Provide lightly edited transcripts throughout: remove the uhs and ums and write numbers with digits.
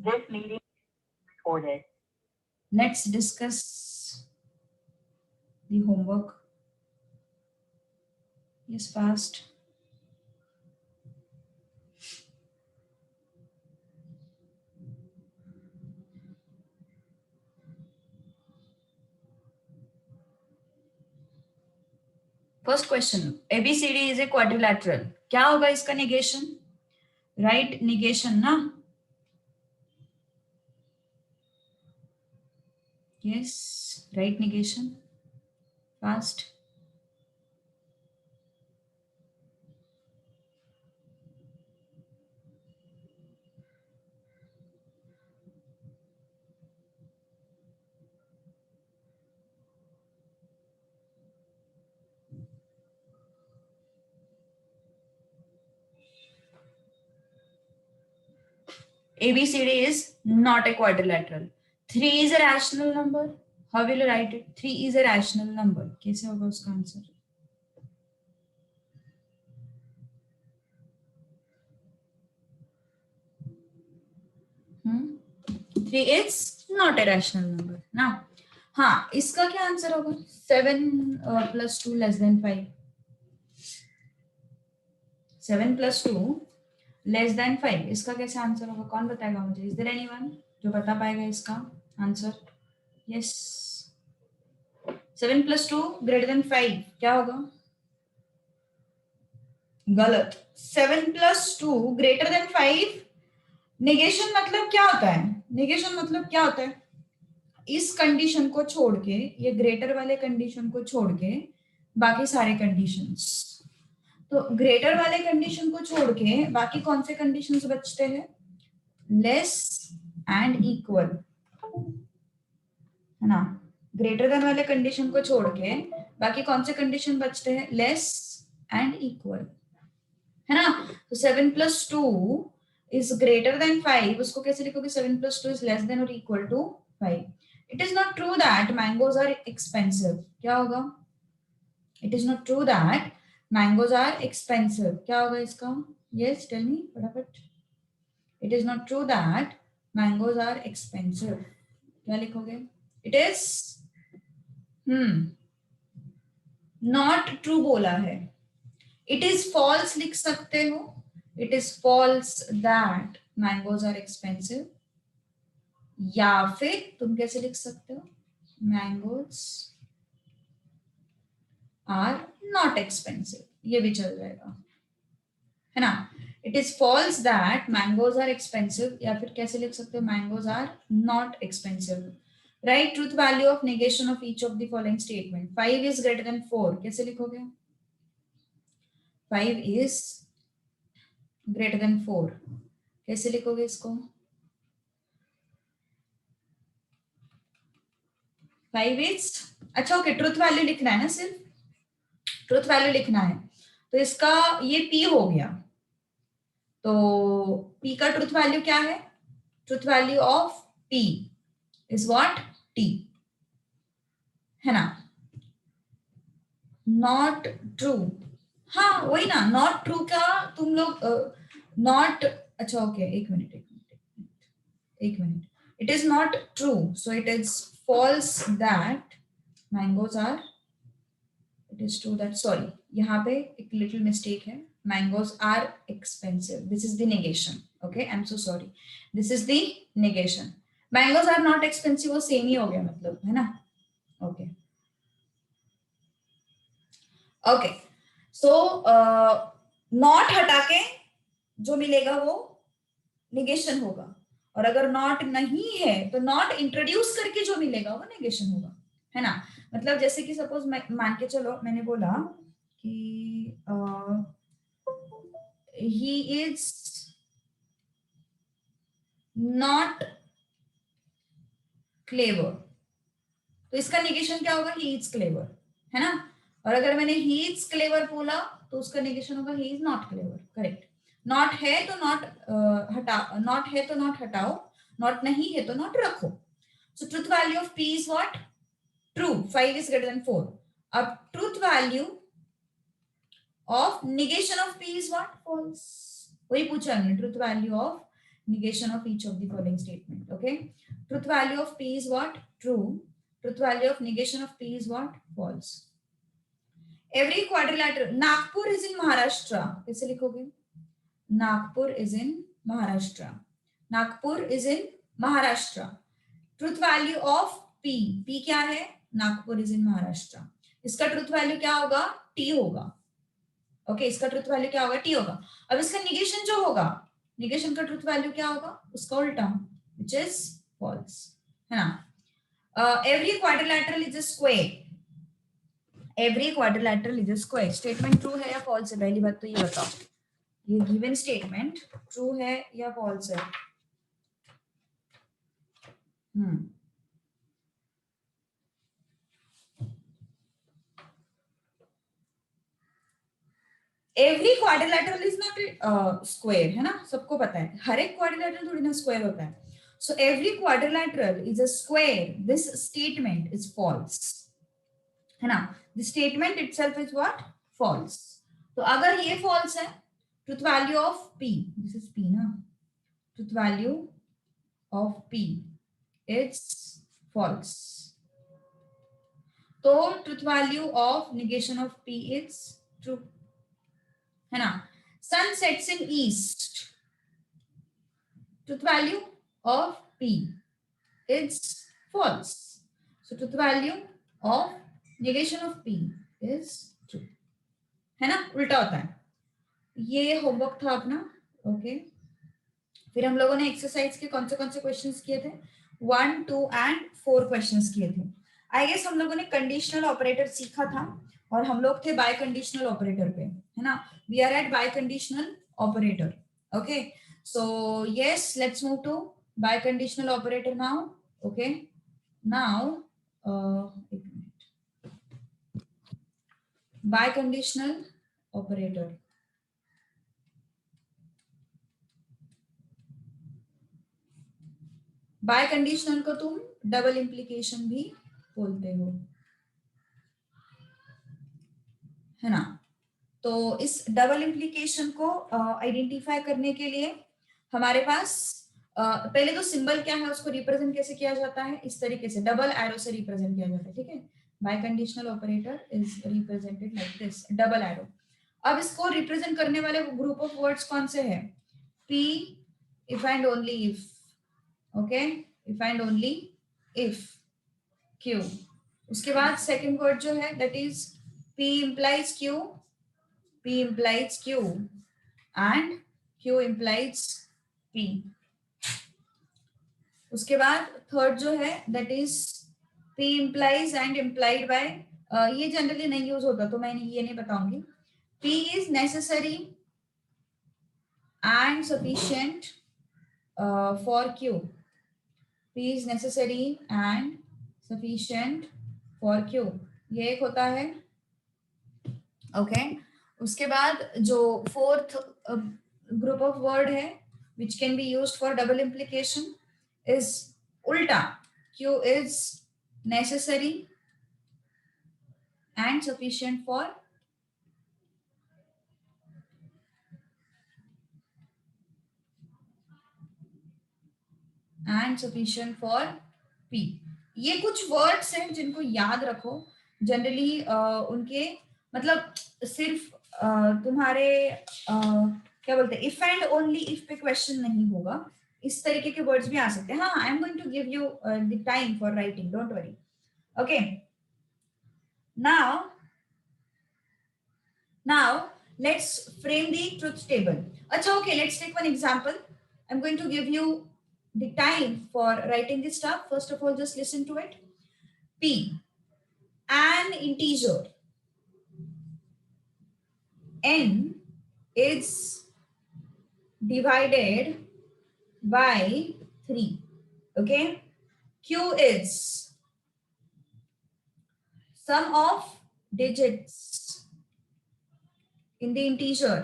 This meeting is recorded. Let's discuss the homework. Yes, fast. First question, ABCD is a quadrilateral. क्या होगा इसका negation? Right negation ना? Yes, right negation. Fast. ABCD is not a quadrilateral. 3 is a rational number. How will you write it? 3 is a rational number. कैसे होगा उसका answer? 3 is not a rational number ना. हाँ, इसका क्या answer होगा? 7 plus 2 less than 5. 7 plus 2 less than 5. इसका कैसे आंसर होगा? कौन बताएगा मुझे? Is there anyone जो बता पाएगा इसका answer? Yes. 7 plus 2 greater than 5. क्या होगा? गलत. 7 plus 2 greater than 5. नेगेशन मतलब क्या होता है? नेगेशन मतलब क्या होता है? इस कंडीशन को छोड़ के, ये ग्रेटर वाले कंडीशन को छोड़ के बाकी सारे कंडीशंस. तो ग्रेटर वाले कंडीशन को छोड़ के बाकी कौन से कंडीशंस बचते हैं? लेस एंड इक्वल, है ना. ग्रेटर देन वाले कंडीशन को छोड़ के बाकी कौन से कंडीशन बचते हैं? लेस एंड इक्वल, है ना. तो 7 plus 2 is greater than 5. उसको कैसे लिखोगे? 7 plus 2 is less than or equal to 5. It is not true that mangoes are expensive. क्या होगा? It is not true that mangoes are expensive. क्या होगा इसका? Yes, tell me फटाफट. It is not true that mangoes are expensive. क्या लिखोगे? It is not true बोला है. It is false लिख सकते हो. It is false that mangoes are expensive. या फिर तुम कैसे लिख सकते हो? Mangoes are not expensive. ये भी चल जाएगा, है ना. It is false that mangoes are expensive. या फिर कैसे लिख सकते हो? Mangoes are not expensive. Write truth value of negation of each of the following statement. 5 is greater than 4. कैसे लिखोगे? 5 is greater than 4. कैसे लिखोगे इसको? 5 is, अच्छा ओके, ट्रुथ वैल्यू लिखना है ना, सिर्फ ट्रुथ वैल्यू लिखना है. तो इसका ये P हो गया. तो P का ट्रुथ वैल्यू क्या है? Truth value of P is what? T, है ना. नॉट ट्रू, हाँ वही ना. नॉट ट्रू का तुम लोग नॉट, अच्छा ओके, एक minute. It is not true, so it is false that mangoes are. It is true that, sorry, यहाँ पे एक little mistake है. Mangoes are expensive. This is the negation. Okay, I'm so sorry. This is the negation. Mangoes are not expensive, वो same ही हो गया मतलब, है ना. Okay. Okay. So not हटा के जो मिलेगा वो negation होगा. और अगर नॉट नहीं है तो नॉट इंट्रोड्यूस करके जो मिलेगा वो नेगेशन होगा, है ना. मतलब जैसे कि सपोज मान के चलो मैंने बोला कि ही इज नॉट क्लेवर, तो इसका नेगेशन क्या होगा? ही इज क्लेवर, है ना. और अगर मैंने ही इज क्लेवर बोला तो उसका नेगेशन होगा he is not clever. Correct. Not है तो नॉट हटा, नॉट है तो नॉट हटाओ, नॉट नहीं है तो नॉट रखो. So truth value of P is what? True. 5 is greater than 4. अब truth value of negation of P is what? False. वही पूछा हमने, truth value of negation of each of the following statement. Okay, truth value of p is what? True. Truth value of negation of p is what? False. Every quadrilateral, Nagpur is in Maharashtra, कैसे लिखोगे? Nagpur is in Maharashtra. Nagpur is in Maharashtra. Truth value of p, p क्या है? Nagpur is in Maharashtra. इसका truth value क्या होगा? t होगा. Okay इसका truth value क्या होगा? t होगा. अब इसका निगेशन जो होगा, निगेशन का ट्रुथ वैल्यू क्या होगा? उसका उल्टा, विच इज फॉल्स, है ना. Every quadrilateral is a square. Every quadrilateral is a square. Statement true है या फॉल्स है? पहली बात तो ये बताओ, ये गिवन स्टेटमेंट ट्रू है या फॉल्स है? Every quadrilateral is not square, है ना, सबको पता है. हर एक क्वाड्रिलैटरल थोड़ी ना स्क्वायर होता है. So every quadrilateral is a square. This statement is false, है ना. The statement itself is what? False. तो अगर ये फॉल्स है, truth value of p, this is p ना, truth value of p is false. तो truth value of negation of p is true, है ना. Sun sets in east. Truth value of p is false. So truth value of negation of p is true, है ना. उल्टा होता है. ये homework था अपना. ओके फिर हम लोगों ने एक्सरसाइज के कौन से क्वेश्चंस किए थे? 1, 2 एंड 4 क्वेश्चंस किए थे. आई गेस हम लोगों ने कंडीशनल ऑपरेटर सीखा था और हम लोग थे बाय कंडीशनल ऑपरेटर पे, है ना. We are at biconditional operator. Okay so yes let's move to biconditional operator now. Okay now एक minute. Biconditional operator, biconditional को तुम डबल इंप्लीकेशन भी बोलते हो, है ना. तो इस डबल इंप्लीकेशन को आइडेंटिफाई करने के लिए हमारे पास पहले तो सिंबल क्या है, उसको रिप्रेजेंट कैसे किया जाता है? इस तरीके से डबल एरो से रिप्रेजेंट किया जाता है. ठीक है, bye conditional operator is represented like this, double arrow. अब इसको रिप्रेजेंट करने वाले ग्रुप ऑफ वर्ड्स कौन से हैं? P, if and only if. Okay if and only if. Q. उसके बाद सेकेंड वर्ड जो है that is P implies Q, P implies Q and Q implies P. उसके बाद थर्ड जो है that is P implies and implied by. ये generally नहीं यूज होता तो मैं ये नहीं बताऊंगी. P is necessary and sufficient for Q. P is necessary and sufficient for Q. ये एक होता है. ओके उसके बाद जो फोर्थ ग्रुप ऑफ वर्ड है which can be used for double implication is उल्टा. Q is necessary and sufficient for P. ये कुछ वर्ड्स हैं जिनको याद रखो. जनरली उनके मतलब सिर्फ तुम्हारे क्या बोलते हैं इफ एंड ओनली इफ पे क्वेश्चन नहीं होगा, इस तरीके के वर्ड्स भी आ सकते हैं. हाँ I am going to give you the time for writing, don't worry. Okay now let's frame the truth table. अच्छा okay, let's take one example. I'm going to give you the time for writing this stuff. First of all, just listen to it. P, an integer. N is divided by 3. Okay. Q is sum of digits in the integer.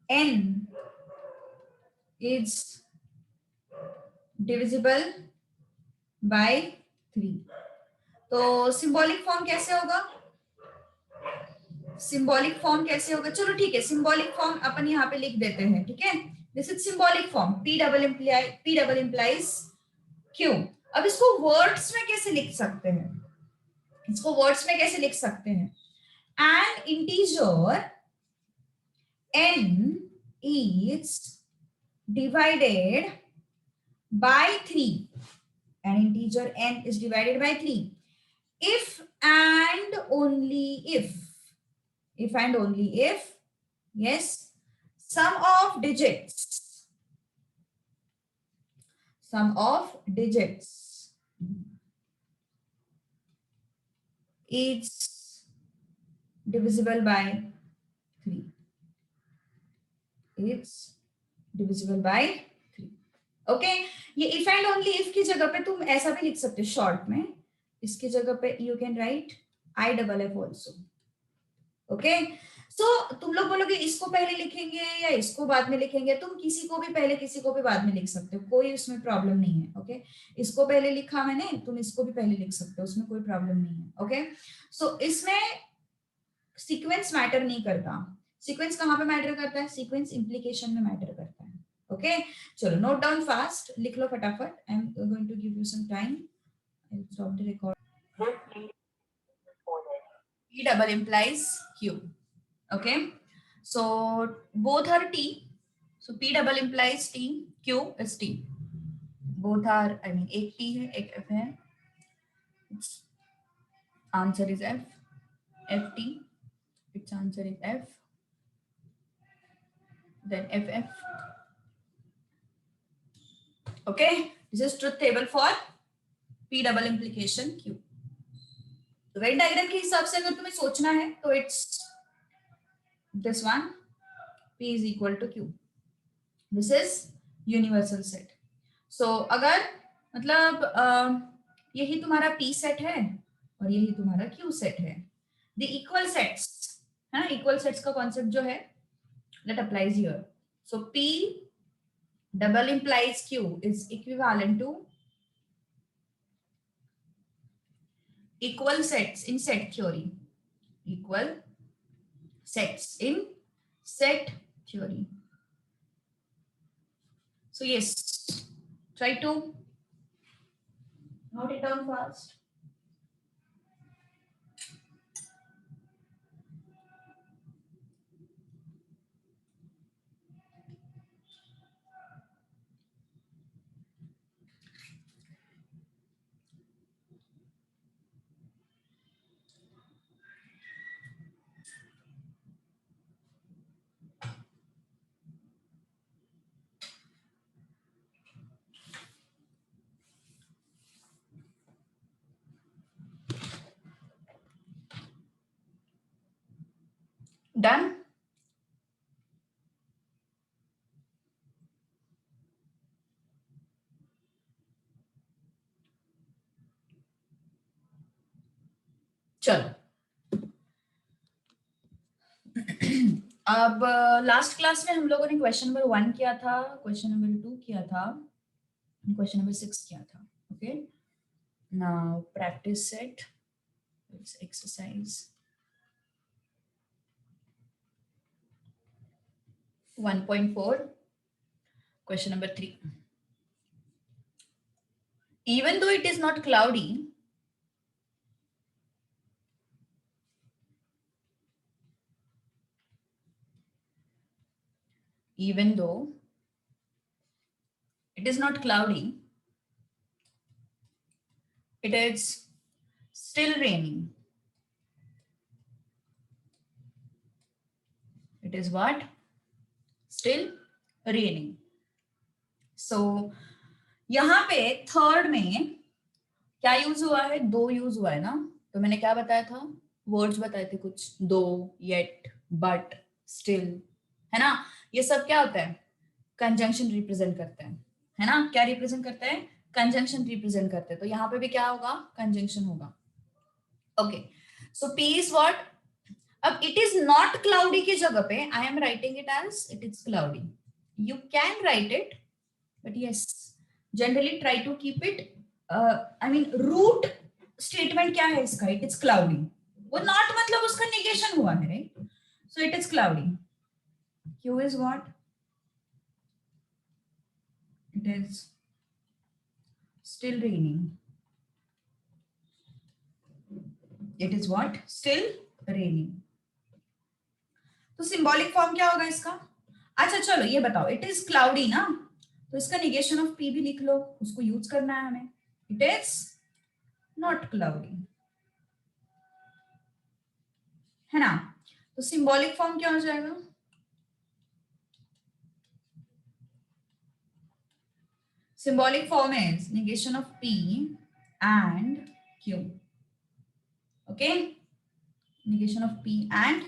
N is divisible by 3. तो symbolic form कैसे होगा? Symbolic form कैसे होगा, चलो ठीक है, symbolic form अपन यहाँ पे लिख देते हैं, ठीक है, this is symbolic form, P double implies Q। अब इसको वर्ड्स में कैसे लिख सकते हैं, इसको वर्ड्स में कैसे लिख सकते हैं, N integer n is divided by 3, an integer n is divided by 3 if and only if and only if, yes, sum of digits is divisible by 3, it's divisible by 3। Okay, ये if and only if की जगह पे तुम ऐसा भी लिख सकते हो शॉर्ट में, इसकी जगह पे you can write I double F also. Okay, so तुम लोग बोलोगे इसको पहले लिखेंगे या इसको बाद में लिखेंगे, तुम किसी को भी पहले किसी को भी बाद में लिख सकते हो, कोई उसमें प्रॉब्लम नहीं है। ओके, इसको पहले लिखा मैंने, तुम इसको भी पहले लिख सकते हो, उसमें कोई प्रॉब्लम नहीं है। ओके, सो इसमें सीक्वेंस मैटर नहीं करता। सीक्वेंस कहाँ पे मैटर करता है, सीक्वेंस इम्प्लीकेशन में मैटर करता है। ओके, चलो नोट डाउन फास्ट, लिख लो फटाफट, I am going to give you some time, I will stop the record. This meeting is recorded. P double implies Q. Okay, so both are T, so P double implies T, Q is T, both are, I mean एक T है एक F है, its answer is F, FT, its answer is F, then FF। okay, this is truth table for P double implication Q। तो Venn diagram के हिसाब से अगर तुम्हें सोचना है तो it's this one, P is equal to Q, this is universal set. So अगर मतलब यही तुम्हारा P सेट है और यही तुम्हारा Q सेट है, द इक्वल सेट्स है ना, इक्वल सेट्स का कॉन्सेप्ट जो है that applies here। so P double implies Q is equivalent to equal sets in set theory, equal sets in set theory। so yes, try to note it down fast। Done, चलो अब last class में हम लोगों ने question number 1 किया था, question number 2 किया था, क्वेश्चन नंबर 6 किया था। Okay, now practice set, exercise 1.4, question number 3। Even though it is not cloudy, even though it is not cloudy, it is still raining। It is what? Still raining। so यहाँ पे third में क्या use हुआ है, दो use हुआ है ना, तो मैंने क्या बताया था, वर्ड्स बताए थे कुछ, दो, येट, बट, स्टिल, है ना, ये सब क्या होता है, कंजंक्शन रिप्रेजेंट करते हैं, है ना, क्या रिप्रेजेंट करते हैं, कंजंक्शन रिप्रेजेंट करते हैं, तो यहाँ पे भी क्या होगा, कंजंक्शन होगा। Okay, so P is what, अब इट इज नॉट क्लाउडी की जगह पे I am writing it as it is cloudy. You can write it, but yes generally try to keep it, I mean root statement क्या है इसका, it is cloudy, वो not मतलब उसका negation हुआ है, right, So it is cloudy. Q is what? It is still raining. It is what? Still raining. तो symbolic form क्या होगा इसका? अच्छा चलो ये बताओ, इट इज क्लाउडी ना, तो इसका निगेशन ऑफ पी भी लिख लो, उसको यूज करना है हमें. इट इज नॉट क्लाउडी, है ना. तो सिंबॉलिक फॉर्म क्या हो जाएगा? Symbolic form is negation of P and Q. Okay? Negation of P and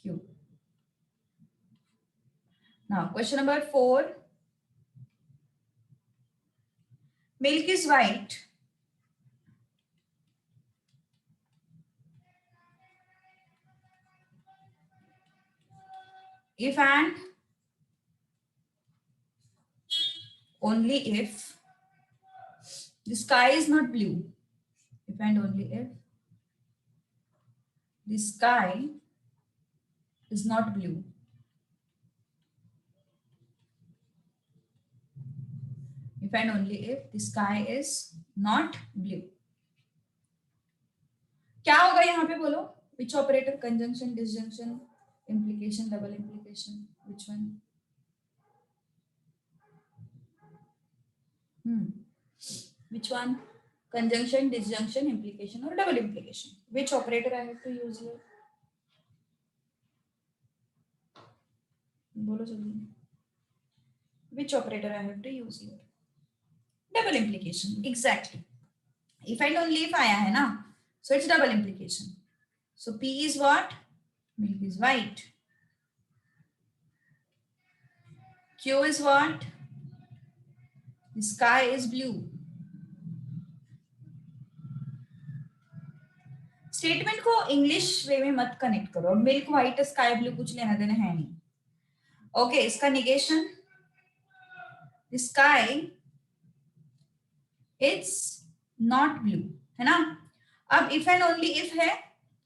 Q. Now, question number 4. Milk is white. If and only if the sky is not blue. If and only if the sky is not blue. If and only if the sky is not blue. क्या होगा यहाँ पे बोलो? Which operator? Conjunction, disjunction, implication, double implication. Which one? Which one? Conjunction, disjunction, implication, or double implication? Which operator I have to use here? बोलो जल्दी. Which operator I have to use here? Double implication. Exactly. If and only if आया है ना, so it's double implication. So P is what? Milk is white. Q is what? The sky is blue. Statement को English वे में मत connect करो. Milk white sky blue कुछ लेना देना है नहीं. ओके, इसका negation sky it's not blue, है ना. अब इफ एंड ओनली इफ है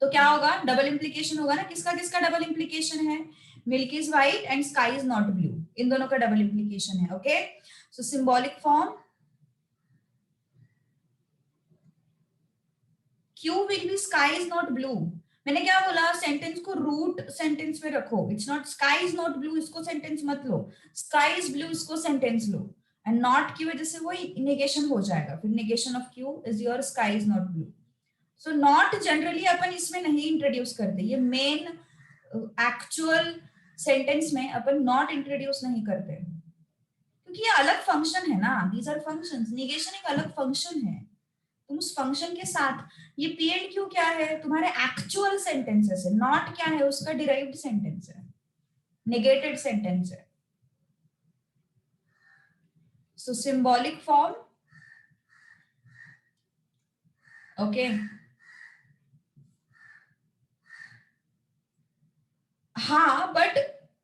तो क्या होगा? डबल इंप्लीकेशन होगा ना. किसका किसका डबल इंप्लीकेशन है? Milk is white and sky is not blue, इन दोनों का डबल इंप्लीकेशन है. Okay, so symbolic form Q will be sky is not blue. मैंने क्या बोला? सेंटेंस को रूट सेंटेंस में रखो. It's not sky is not blue, इसको सेंटेंस मत लो. स्काई इज ब्लू, इसको सेंटेंस लो. एंड नॉट की वजह से वो नेगेशन हो जाएगा. फिर negation of Q is your sky is not blue. So not generally अपन इसमें नहीं इंट्रोड्यूस करते. ये मेन एक्चुअल सेंटेंस में अपन नॉट इंट्रोड्यूस नहीं करते क्योंकि ये अलग फंक्शन है ना. These are functions. नेगेशन एक अलग फंक्शन है. तुम उस फंक्शन के साथ, ये पी एंड क्यू क्या है? तुम्हारे एक्चुअल सेंटेंसेस है. नॉट क्या है? उसका डिराइव्ड सेंटेंस है, नेगेटेड सेंटेंस है. सो सिंबॉलिक फॉर्म, ओके. हाँ, बट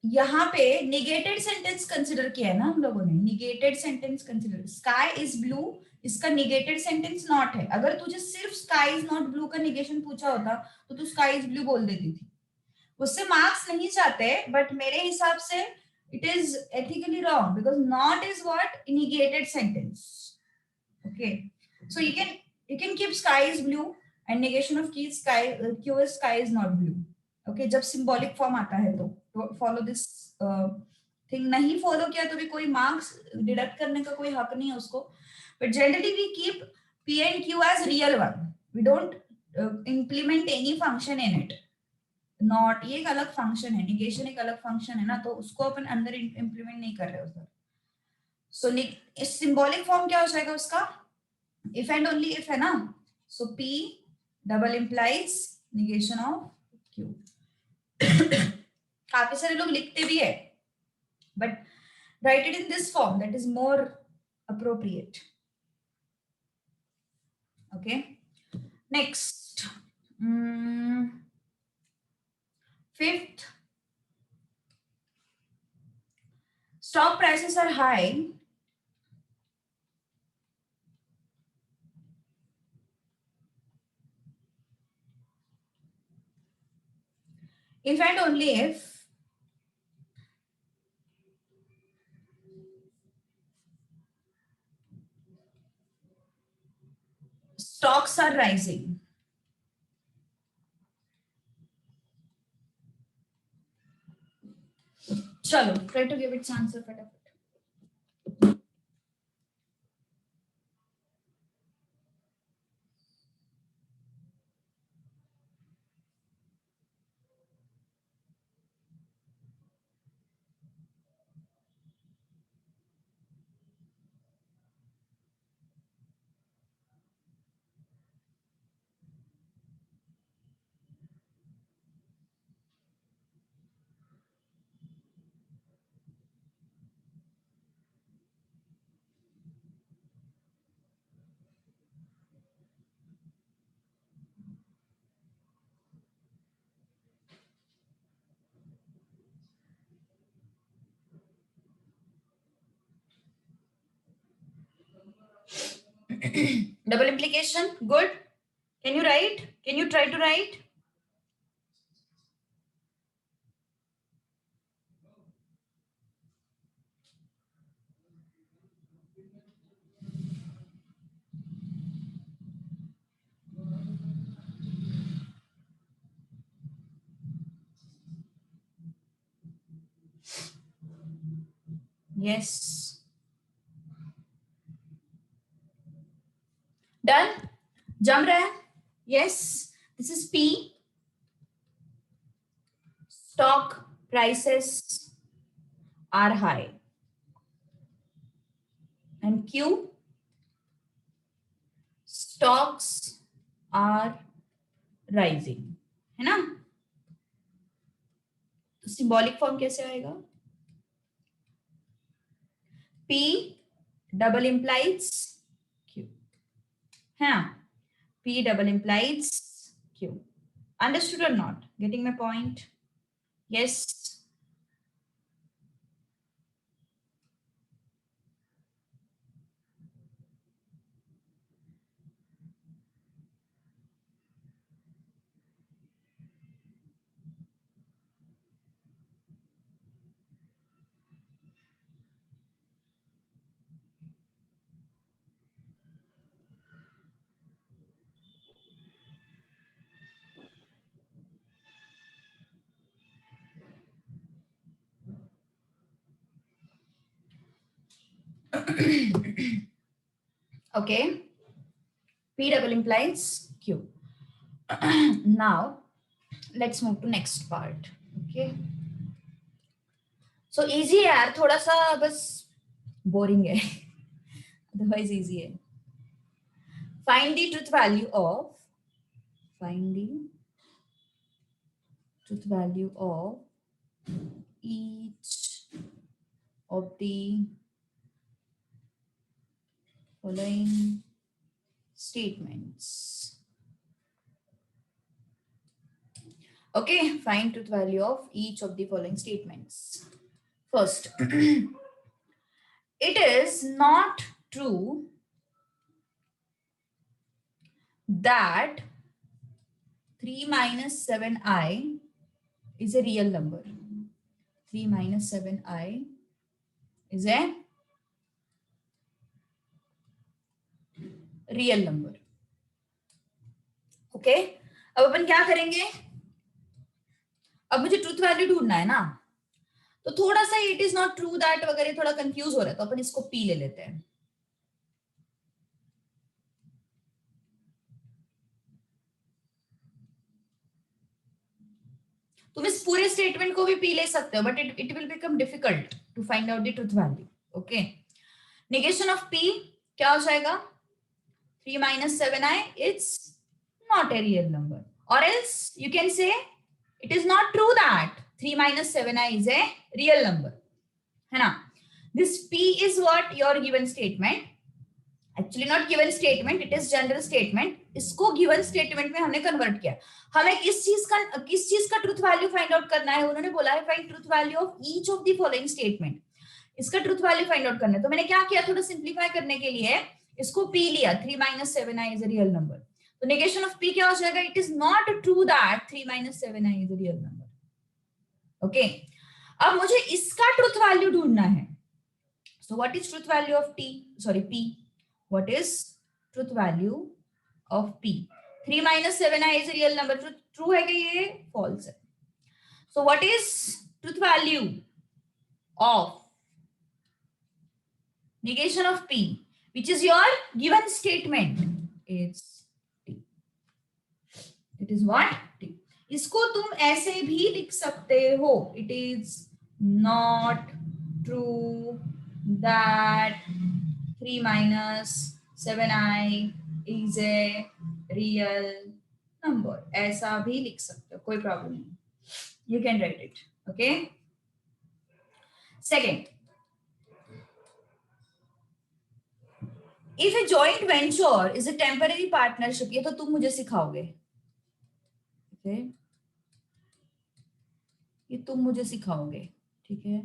यहाँ पे नेगेटेड सेंटेंस कंसिडर किया है ना हम लोगों ने. Negated sentence consider. Sky is blue, इसका नेगेटेड सेंटेंस नॉट है. अगर तुझे सिर्फ स्काई इज नॉट ब्लू का नेगेशन पूछा होता तो तू स्काई इज ब्लू बोल देती थी. उससे मार्क्स नहीं चाहते, बट मेरे हिसाब से it is ethically wrong because not is what? Negated sentence. Okay, so you can keep sky is blue and negation of की sky Q is sky is not blue. Okay, जब symbolic form आता है तो follow this thing. नहीं follow किया तो भी कोई मार्क्स डिडक्ट करने का कोई हक नहीं है उसको. But generally we keep P and Q as real one. We don't implement any function in it. Not, ये एक अलग फंक्शन है. निगेशन एक अलग फंक्शन है ना, तो उसको अपन अंदर इंप्लीमेंट नहीं कर रहे उधर. सो सिंबॉलिक फॉर्म क्या हो जाएगा उसका? इफ एंड ओनली इफ है ना. सो P double implies negation of Q. काफी सारे लोग लिखते भी है, but right it in this form, that is more appropriate. Okay, next, fifth, stock prices are high if and only if stocks are rising. चलो, try to give its answer फटाफट. Double implication, good. Can you write? Can you try to write? Yes. Done? जम रहा है? Yes. This is P. Stock prices are high. And Q. Stocks are rising. है ना? तो symbolic form कैसे आएगा? P double implies Q. है ना? P double implies Q. Understood or not? Getting my point? Yes. Okay. P double implies Q. Now, let's move to next part. Okay. So easy है यार, थोड़ा सा बस boring है. Otherwise easy है. Find the truth value of each of the following statements. Okay, find truth value of each of the following statements. First, it is not true that 3 minus 7i is a real number. 3 minus 7i is a real number. Okay, अब अपन क्या करेंगे? अब मुझे truth value ढूंढना है ना, तो थोड़ा सा it is not true that वगैरह थोड़ा कंफ्यूज हो रहा है, तो अपन इसको पी ले लेते हैं. तुम इस पूरे स्टेटमेंट को भी पी ले सकते हो, but it will become difficult to find out the truth value. Okay, negation of P क्या हो जाएगा? 3 minus 7i, it's not a real number. Or else you can say it is not true that 3 minus 7i is a real number. है ना? This P is what your given statement. Actually not given statement, it is general statement. इसको given statement में हमने convert किया. हमें किस चीज का ट्रूथ वैल्यू फाइंड आउट करना है? उन्होंने बोला है find truth value of each of the following statement. इसका ट्रूथ वैल्यू फाइंड आउट करना है. तो मैंने क्या किया, थोड़ा सिंप्लीफाई करने के लिए इसको P लिया. 3 minus 7i is a real number. तो नेगेशन ऑफ P क्या हो जाएगा? It is not true that 3 minus 7i is a real number. Okay, अब मुझे इसका ट्रुथ वैल्यू ढूंढना है. So what is truth value of T, sorry P, what is truth value of P? 3 minus 7i is a real number. True है कि ये false है? So what is truth value of negation of p, which is your given statement? It's t. It is what? t. इसको तुम ऐसे भी लिख सकते हो, it is not true that 3 minus 7i is a real number. ऐसा भी लिख सकते हो, कोई प्रॉब्लम नहीं. You can write it. Okay. Second, if a joint venture is a temporary partnership, ये तो तुम मुझे सिखाओगे. Okay? ये तुम मुझे सिखाओगे, ठीक है?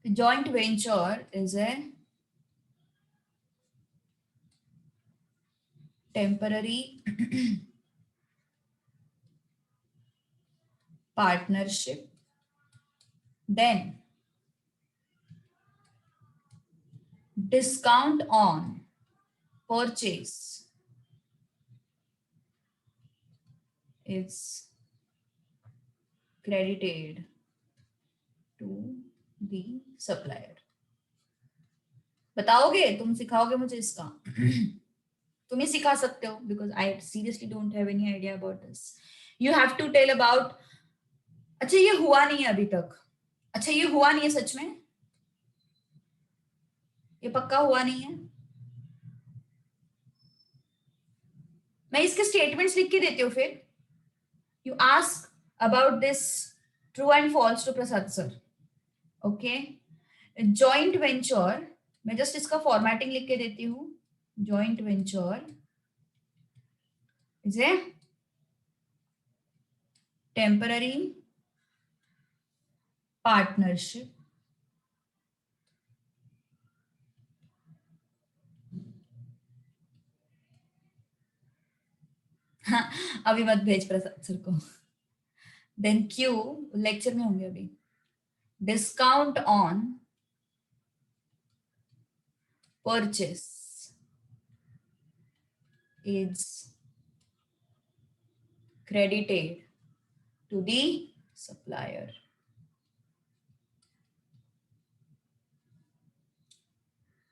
Joint venture is a temporary partnership, then discount on purchase is credited to the supplier. बताओगे, तुम सिखाओगे मुझे इसका? तुम ही सिखा सकते हो, because I seriously don't have any idea about this. You have to tell about. अच्छा ये हुआ नहीं है अभी तक. अच्छा ये हुआ नहीं है सच में, ये पक्का हुआ नहीं है. मैं इसके स्टेटमेंट्स लिख के देती हूँ फिर. You ask about this true and false to Prasad sir. Okay, joint venture, मैं जस्ट इसका फॉर्मेटिंग लिख के देती हूँ. Joint venture is a temporary partnership अभी मत भेज प्रसाद सर को. देन क्यू लेक्चर में होंगे अभी. Discount on purchase is credited to the supplier.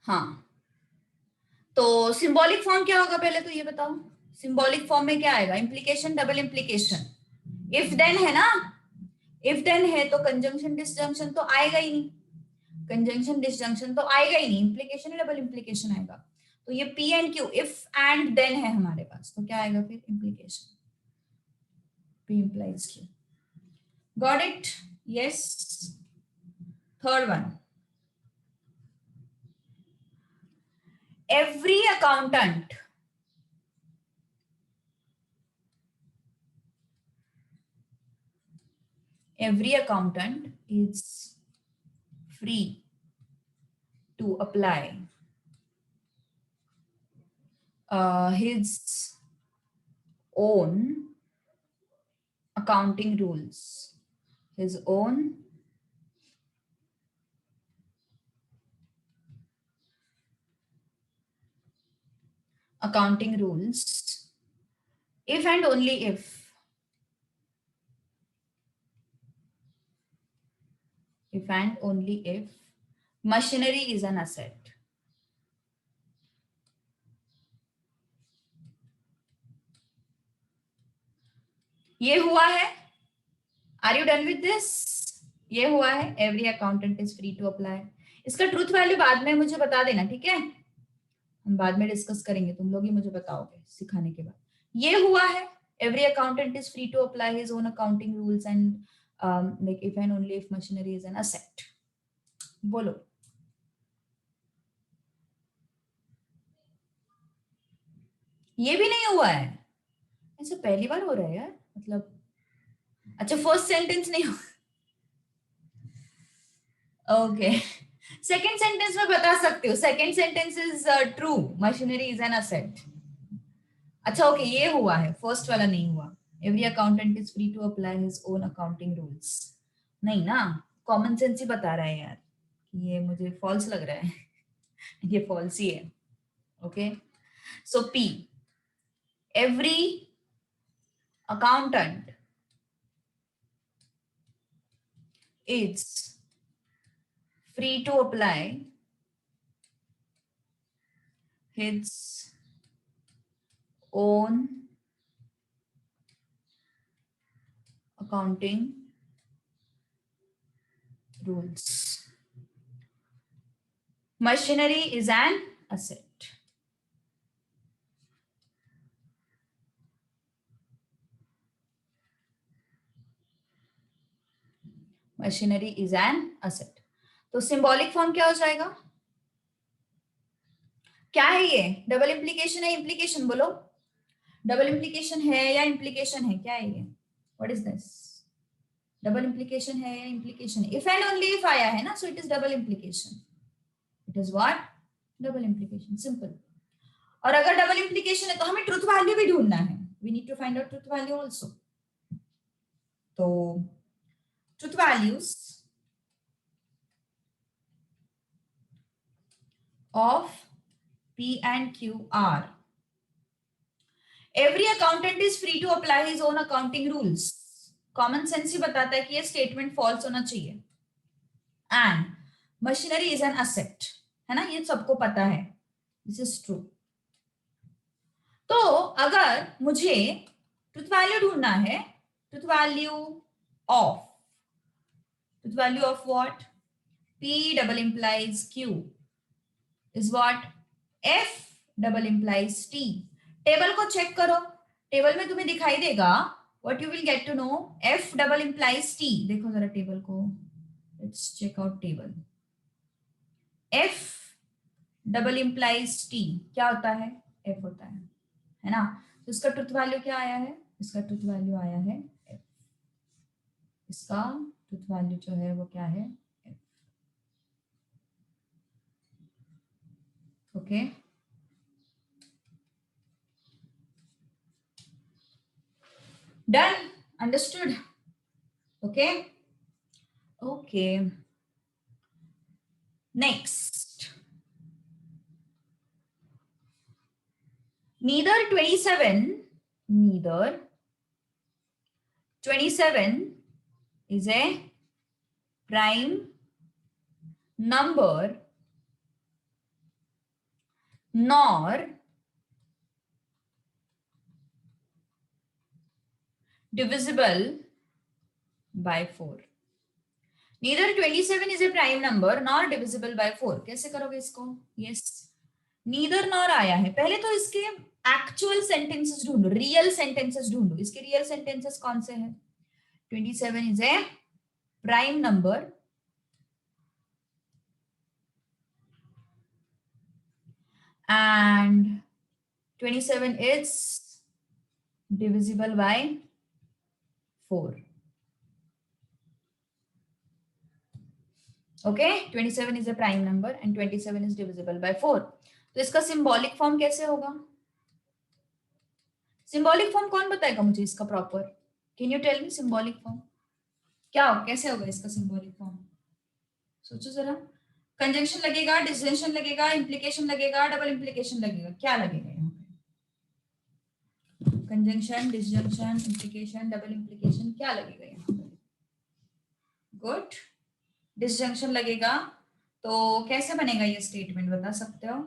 हाँ, तो सिंबॉलिक फॉर्म क्या होगा पहले तो ये बताओ. सिंबॉलिक फॉर्म में क्या आएगा? Implication, double implication. If then है ना, इफ देन है तो कंजंक्शन डिसजंक्शन तो आएगा ही नहीं. कंजंक्शन डिसजंक्शन तो आएगा ही नहीं. इम्प्लीकेशन डबल इम्प्लीकेशन आएगा. तो ये P and Q, if and then है हमारे पास, तो क्या आएगा फिर? Implication. P implies Q. Got it? Yes. Third one. Every accountant is free to apply his own accounting rules. His own accounting rules if and only if machinery is an asset. ये हुआ है. Are you done with this? ये हुआ है. Every accountant is free to apply. इसका truth value बाद में मुझे बता देना, ठीक है? हम बाद में डिस्कस करेंगे, तुम लोग ही मुझे बताओगे सिखाने के बाद. ये हुआ है. Every accountant is free to apply his own accounting rules and like if and only if machinery is an asset. बोलो. ये भी नहीं हुआ है. ऐसा पहली बार हो रहा है यार, मतलब. अच्छा फर्स्ट सेंटेंस नहीं हुआ. ओके, सेकेंड सेंटेंस में बता सकते हो. Second sentence is true, machinery is an asset. अच्छा ओके, ये हुआ है. फर्स्ट वाला नहीं हुआ. Every accountant is free to apply his own accounting rules. नहीं ना, कॉमन सेंस ही बता रहा है यार, ये मुझे फॉल्स लग रहा है ये फॉल्स ही है. Okay, so P, every accountant is free to apply his own accounting rules. Machinery is an asset. Machinery is an asset. तो सिंबॉलिक फॉर्म क्या हो जाएगा? क्या है ये? डबल इंप्लीकेशन है, इंप्लीकेशन बोलो. डबल इंप्लीकेशन है या इंप्लीकेशन है? क्या है ये? What is this? Double implication है या इंप्लीकेशन है? इफ एंड ओनली इफ आया है ना, so it is double implication. It is what? Double implication. Simple. और अगर डबल इंप्लीकेशन है तो हमें ट्रुथ वैल्यू भी ढूंढना है. We need to find out truth value also. तो truth values of P and Q are: every accountant is free to apply his own accounting rules. Common sense ही बताता है कि ये स्टेटमेंट फॉल्स होना चाहिए. And machinery is an asset, है ना, ये सबको पता है. This is true. तो अगर मुझे ट्रुथ वैल्यू ढूंढना है, truth value of what? P double implies Q is what? F double implies T. Table को चेक करो, टेबल में तुम्हें दिखाई देगा. What you will get to know, F double implies T. देखो जरा टेबल को, let's check out table. F double implies T क्या होता है? F होता है ना. तो इसका ट्रुथ वैल्यू क्या आया है? इसका ट्रुथ वैल्यू आया है F. इसका ट्रुथ वैल्यू जो है वो क्या है? F. Okay, done, understood. Okay, next. Neither 27 is a prime number nor divisible by 4. Neither 27 is a prime number nor divisible by 4. कैसे करोगे इसको? Yes, neither nor आया है. पहले तो इसके एक्चुअल सेंटेंसेस ढूंढो, रियल सेंटेंसेस ढूंढो. इसके रियल सेंटेंसेस कौन से हैं? 27 is a prime number and 27 is divisible by 4. Okay, 27 is a prime number and 27 is divisible by 4. तो इसका सिंबॉलिक फॉर्म कैसे होगा? सिंबॉलिक फॉर्म कौन बताएगा मुझे इसका proper? Can you tell me symbolic form क्या हो, कैसे होगा इसका सिंबॉलिक फॉर्म? सोचो जरा. कंजंक्शन लगेगा, डिसजंक्शन लगेगा, इंप्लीकेशन लगेगा, डबल इंप्लीकेशन लगेगा, क्या लगेगा यहाँ पे? Conjunction, disjunction, implication, double implication, क्या लगेगा यहाँ पे? गुड. डिसजंक्शन लगेगा. तो कैसे बनेगा ये स्टेटमेंट, बता सकते हो?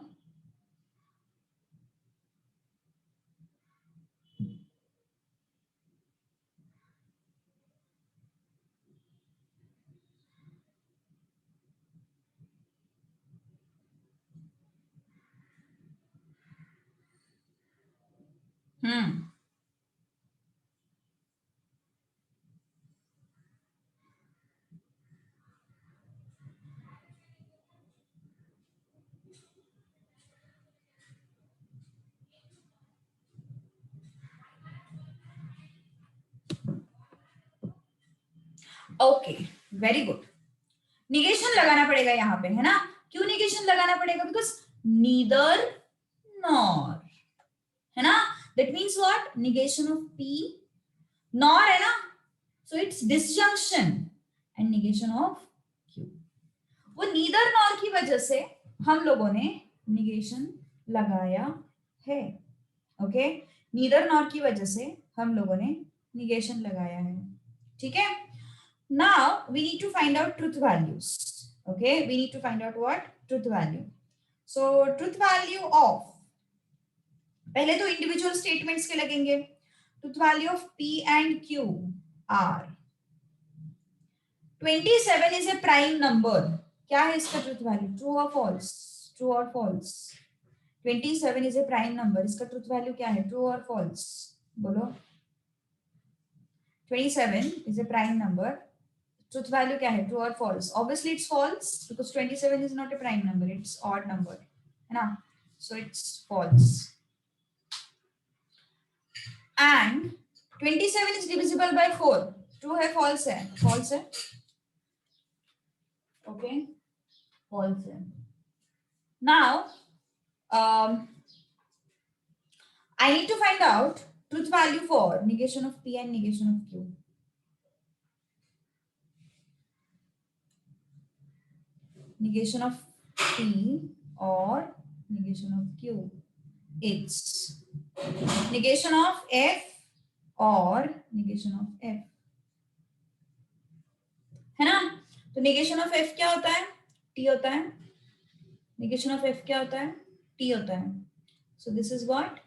Okay, very good. निगेशन लगाना पड़ेगा यहाँ पे, है ना. क्यों निगेशन लगाना पड़ेगा? बिकॉज नीदर नॉर, है ना. That means what? Negation of P. Nor है ना, so it's disjunction. And negation of Q. वो नीदर नॉर की वजह से हम लोगों ने निगेशन लगाया है। ओके, नीदर नॉर की वजह से हम लोगों ने निगेशन लगाया है। ठीक है, now we need to find out truth values. Okay, we need to find out what? Truth value. So truth value of, पहले तो इंडिविजुअल स्टेटमेंट्स के लगेंगे। Truth value of P and Q are 27 is a prime number. क्या है इसका truth value? True और false? True और false? 27 is a prime number, इसका ट्रुथ वैल्यू क्या है? ट्रू और फॉल्स? बोलो। 27 is a prime number, truth value क्या है? ट्रू और false? Obviously it's false, because 27 is not a prime number, it's odd number, है ना? So it's false. And 27 is divisible by 4, true है फॉल्स है? False है। Okay, false है। Now I need to find out truth value for negation of P and negation of Q. Negation of P or negation of Q. It's negation of F or negation of F. है ना? तो negation of F क्या होता है? T होता है। negation of F क्या होता है? T होता है। So this is what?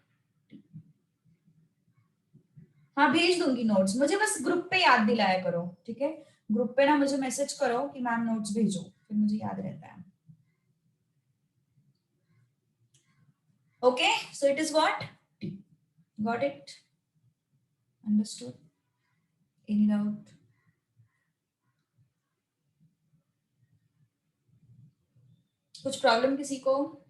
हाँ, भेज दूंगी नोट्स, मुझे बस ग्रुप पे याद दिलाया करो, ठीक है? ग्रुप पे ना मुझे मैसेज करो कि मैम नोट्स भेजो, फिर मुझे याद रहता है। Okay, so it is what? T. Got it? Understood? Any doubt? कुछ प्रॉब्लम किसी को?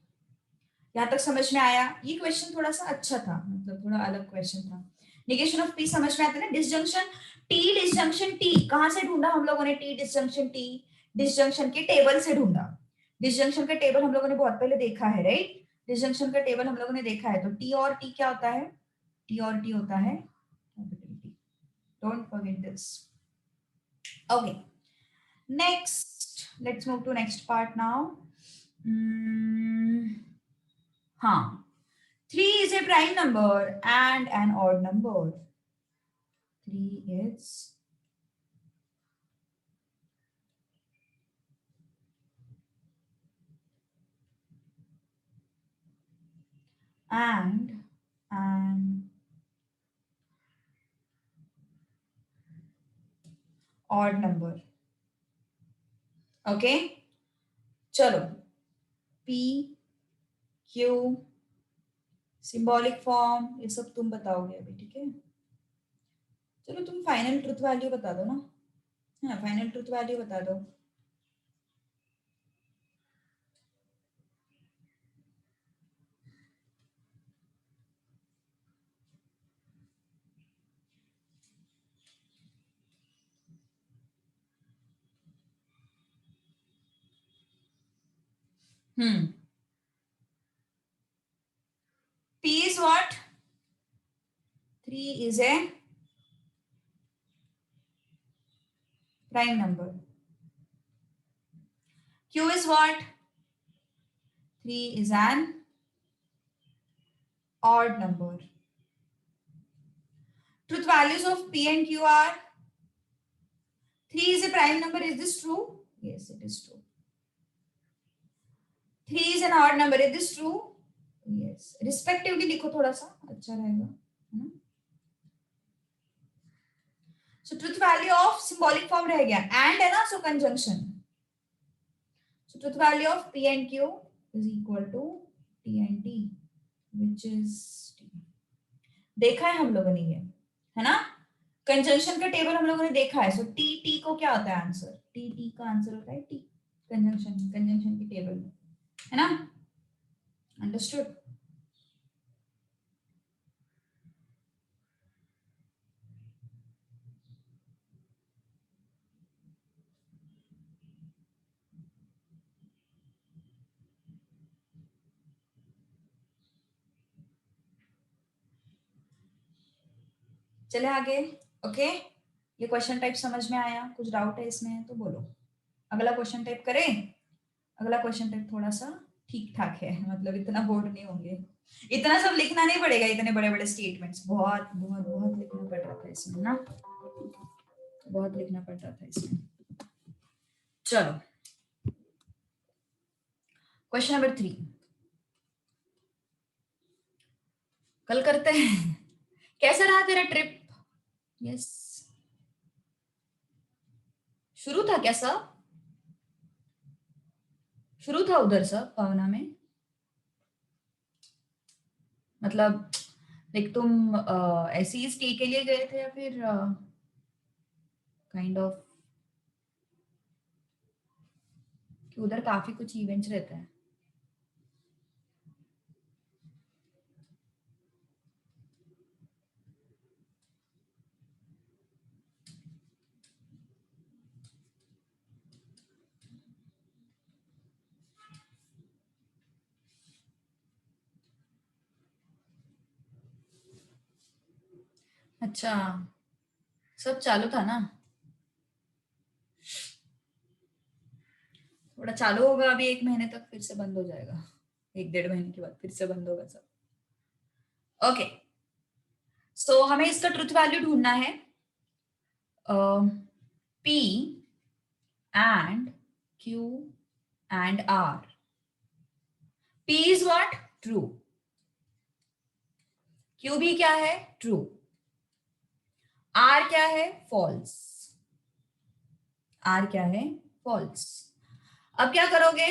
यहाँ तक समझ में आया? ये क्वेश्चन थोड़ा सा अच्छा था, मतलब थोड़ा अलग क्वेश्चन था। निगेशन ऑफ पी समझ में आता है ना? डिसजंक्शन टी, डिसजंक्शन टी कहां से ढूंढा हम लोगों ने? टी डिसजंक्शन टी डिसजंक्शन के टेबल से ढूंढा। डिसजंक्शन का टेबल हम लोगों ने बहुत पहले देखा है, राइट? डिसजंक्शन का टेबल हम लोगों ने देखा है। तो टी और टी क्या होता है? टी और टी होता है capital T. Don't forget this. Okay, next let's move to next part now. हाँ, 3 is a prime number and an odd number. 3 is and an odd number. Okay, चलो, P Q symbolic form ये सब तुम बताओगे अभी, ठीक है? चलो तुम फाइनल ट्रुथ वैल्यू बता दो ना। हाँ, फाइनल ट्रुथ वैल्यू बता दो। P is what? 3 is a prime number. Q is what? 3 is an odd number. Truth values of P and Q are 3 is a prime number. Is this true? Yes, it is true. 3 is an odd number. Is this true? Yes. Respectively लिखो थोड़ा सा अच्छा रहेगा, है ना? So truth value of symbolic form रह गया and है ना, so conjunction. So truth value of P and Q is equal to T and T, which is T. देखा है हम लोगों ने ये, है ना? कंजंक्शन का टेबल हम लोगों ने देखा है। सो टी टी को क्या होता है आंसर? टी टी का आंसर होता है टी, कंजंक्शन की टेबल में, है ना? अंडरस्टूड? चले आगे। ओके, ये क्वेश्चन टाइप समझ में आया? कुछ डाउट है इसमें तो बोलो। अगला क्वेश्चन टाइप करें? अगला क्वेश्चन टाइप थोड़ा सा ठीक ठाक है, मतलब इतना बोर्ड नहीं होंगे, इतना सब लिखना नहीं पड़ेगा, इतने बड़े बड़े स्टेटमेंट्स बहुत बहुत बहुत लिखना पड़ रहा था इसमें ना, बहुत लिखना पड़ रहा था इसमें। चलो क्वेश्चन नंबर 3 कल करते हैं। कैसा रहा तेरा ट्रिप? यस, शुरू था कैसा? शुरू था उधर सब पावना में, मतलब लाइक तुम ऐसे ही स्टे के लिए गए थे या फिर काइंड ऑफ, कि उधर काफी कुछ इवेंट्स रहते हैं? अच्छा, सब चालू था ना? थोड़ा चालू होगा अभी, 1 महीने तक फिर से बंद हो जाएगा, 1 1.5 महीने के बाद फिर से बंद होगा सब। ओके, सो हमें इसका ट्रुथ वैल्यू ढूंढना है। P and Q and R. P is what? True. Q भी क्या है? True. R क्या है? False. R क्या है? False. अब क्या करोगे?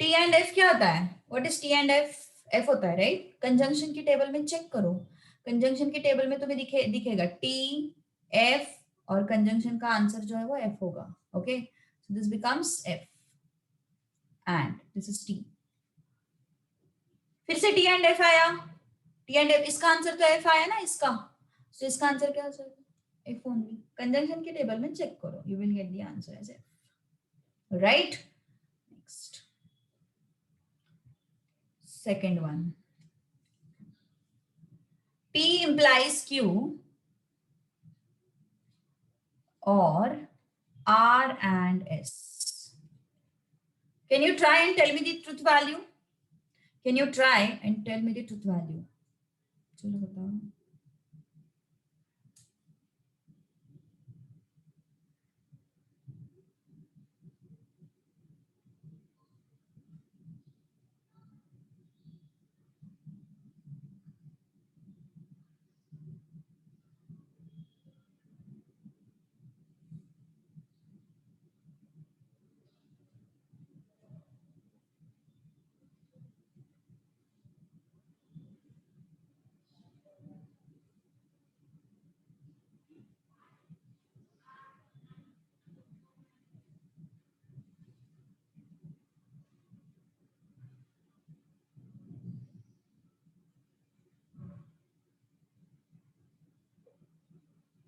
T and F क्या होता है? What is T and F? F होता है, राइट? कंजंक्शन की टेबल में चेक करो, कंजंक्शन की टेबल में तुम्हें दिखेगा T, F, और कंजंक्शन का आंसर जो है वो F होगा। Okay, so this becomes F and this is T। फिर से T एंड F आया, T एंड F, इसका आंसर तो F आया ना इसका, तो इसका आंसर क्या हो जाएगा? F ओनली। कंजंक्शन की टेबल में चेक करो, you will get the answer as F, right? Next, second one. P implies Q or R and S. Can you try and tell me the truth value? Can you try and tell me the truth value? चलो बताओ।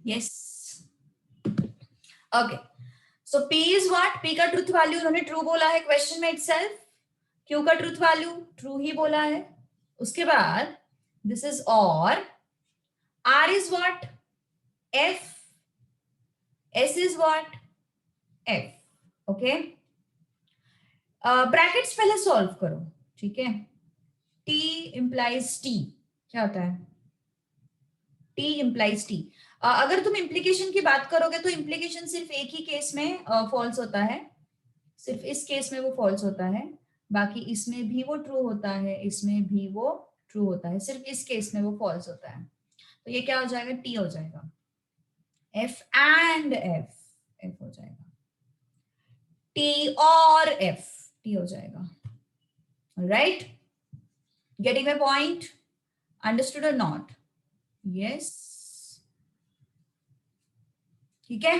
Yes. Okay. So P is what? P का truth value उन्होंने true बोला है question में itself. Q का truth value true ही बोला है। उसके बाद दिस इज और, R is what? F. S is what? F. Okay, brackets पहले सॉल्व करो, ठीक है? T implies T क्या होता है? T implies T। अगर तुम इम्प्लीकेशन की बात करोगे तो इम्प्लीकेशन सिर्फ एक ही केस में फॉल्स होता है, सिर्फ इस केस में वो फॉल्स होता है, बाकी इसमें भी वो ट्रू होता है, इसमें भी वो ट्रू होता है, सिर्फ इस केस में वो फॉल्स होता है। तो ये क्या हो जाएगा? टी हो जाएगा। एफ एंड एफ, एफ हो जाएगा। टी और एफ, टी हो जाएगा। Right, getting my point? Understood और नॉट? यस, ठीक है।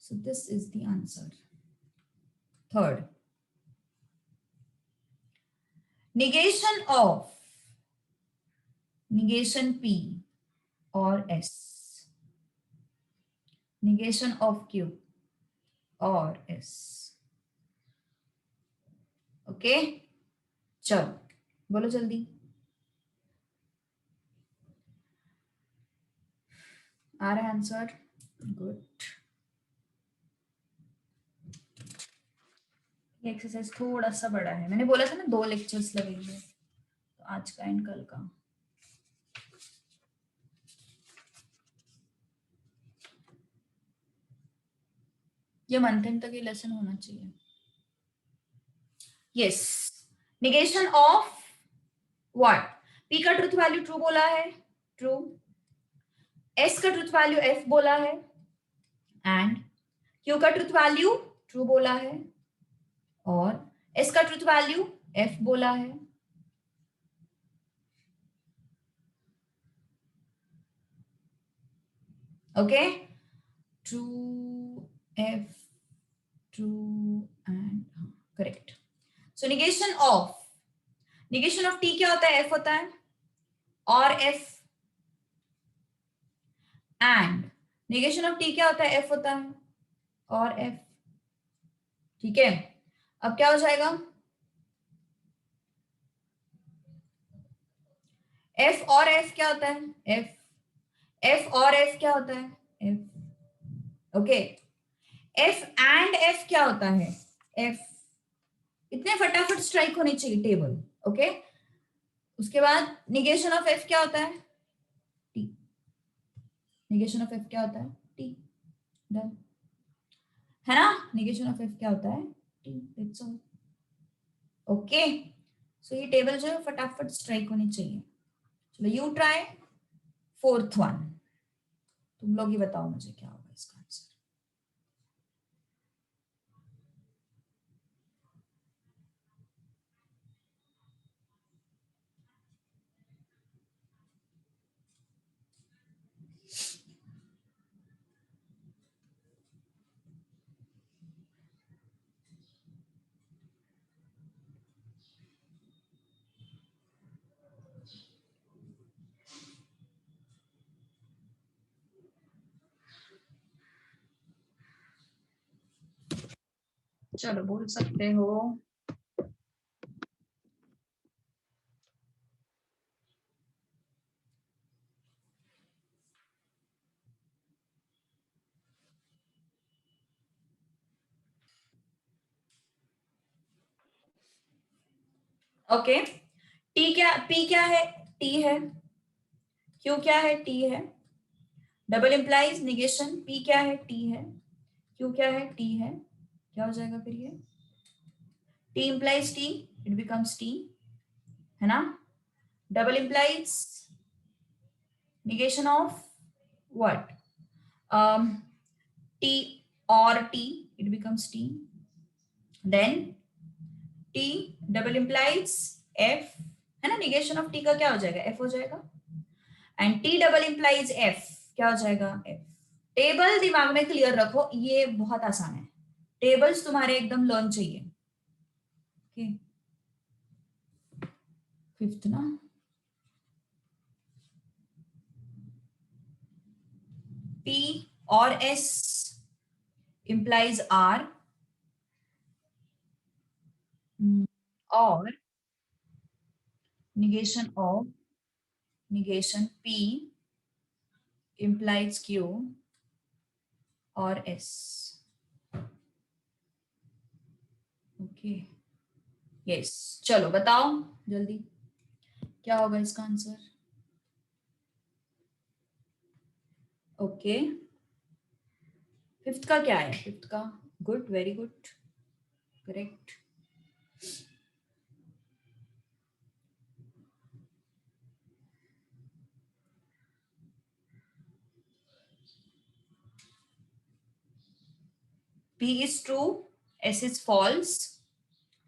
So this is the answer. Third, negation of negation P or S, negation of Q or S। Okay, चलो बोलो जल्दी। आ रहा है आंसर? गुड। ये एक्सरसाइज थोड़ा सा बड़ा है, मैंने बोला था ना 2 लेक्चर्स लगेंगे, तो आज का एंड कल का। ये मंथ एंड तक ये लेसन होना चाहिए। Yes, negation of what? P का ट्रुथ वैल्यू ट्रू बोला है, ट्रू। एस का ट्रुथ वैल्यू एफ बोला है, एंड क्यू का ट्रुथ वैल्यू ट्रू बोला है, और एस का ट्रुथ वैल्यू एफ बोला है। Okay, true, F, true and correct. So negation of T क्या होता है? एफ होता है, और F, and negation of T क्या होता है? एफ होता है, और एफ। ठीक है, अब क्या हो जाएगा? एफ और एफ क्या होता है? एफ। एफ और एफ क्या होता है? F. Okay, F and F क्या होता है? एफ। इतने फटाफट स्ट्राइक होनी चाहिए टेबल। ओके, उसके बाद निगेशन ऑफ एफ क्या होता है? टी। निगेशन ऑफ एफ क्या होता है? टी। डन है ना? निगेशन ऑफ एफ क्या होता है? टी। That's all. ओके, सो ये टेबल जो है फटाफट स्ट्राइक होनी चाहिए। चलो यू ट्राई फोर्थ वन, तुम लोग ही बताओ मुझे क्या होगा इसका आंसर। चलो बोल सकते हो। ओके, टी क्या, पी क्या है? टी है। क्यू क्या है? टी है। डबल इंप्लाइज निगेशन, पी क्या है? टी है। क्यू क्या है? टी है। क्या हो जाएगा फिर ये? T implies T, it becomes T, है ना? Double implies negation of what? T or T, it becomes T. Then T double implies F, है ना? negation of T का क्या हो जाएगा? F हो जाएगा। and T double implies F, क्या हो जाएगा? F। टेबल दिमाग में क्लियर रखो, ये बहुत आसान है, टेबल्स तुम्हारे एकदम लर्न चाहिए। ओके, फिफ्थ ना, P और S implies R, और negation P implies Q और S। ओके, यस, चलो बताओ जल्दी क्या होगा इसका आंसर। ओके, फिफ्थ का क्या है? फिफ्थ का good, very good, correct. P is true, S is false,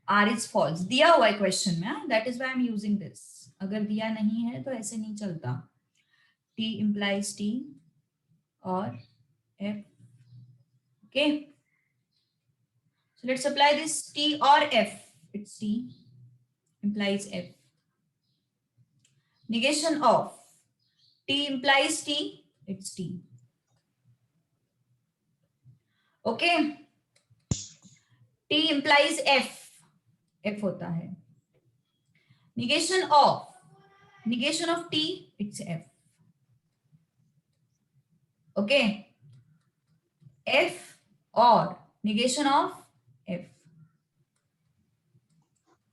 R is false। दिया हुआ है क्वेश्चन में, that is why I am using this. अगर दिया नहीं है तो ऐसे नहीं चलता। T implies T और F। Okay, so let's apply this T or F। It's T implies F। negation of T implies T, it's T। Okay, T implies F, F होता है। negation of T, it's F। Okay, f or negation of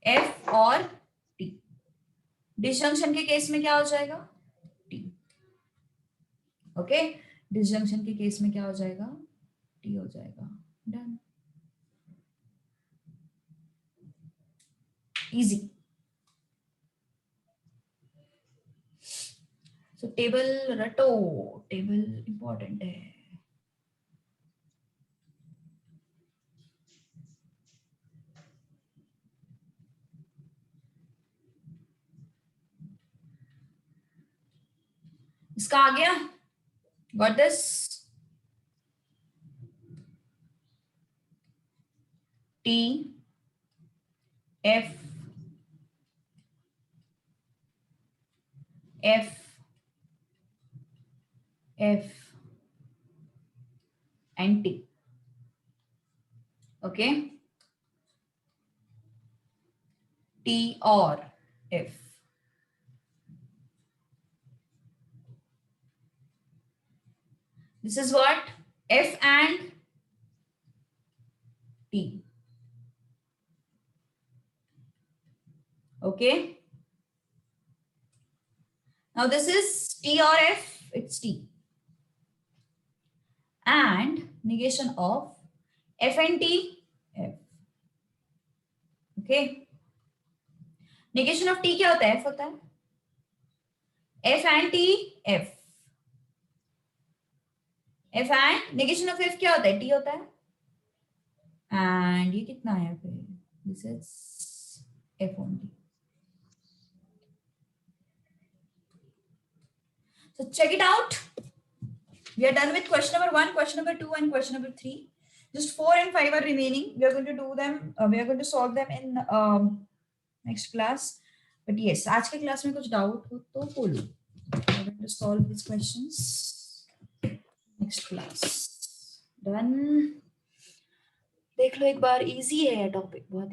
f और t, disjunction के case में क्या हो जाएगा, t. Okay, disjunction के case में क्या हो जाएगा, t हो जाएगा. Done, easy. सो टेबल रटो, टेबल इंपॉर्टेंट है. इसका आ गया, got this. t f f f and t. Okay, t or f. This is what, f and t. Okay, now this is t or f, it's t. And negation of f and t, f. Okay, negation of t क्या होता है, f होता है, f and t, f. f and negation of f क्या होता है, t होता है. And ये कितना है फिर, this is f only. So check it out. We are done with question number 1, question number 2, and question number 3. Just 4 and 5 are remaining. We are going to do them. We are going to solve them in next class. But yes, आज के class में कुछ doubt हो तो बोलो. We are going to solve these questions next class. Done. देख लो एक बार, easy है टॉपिक, बहुत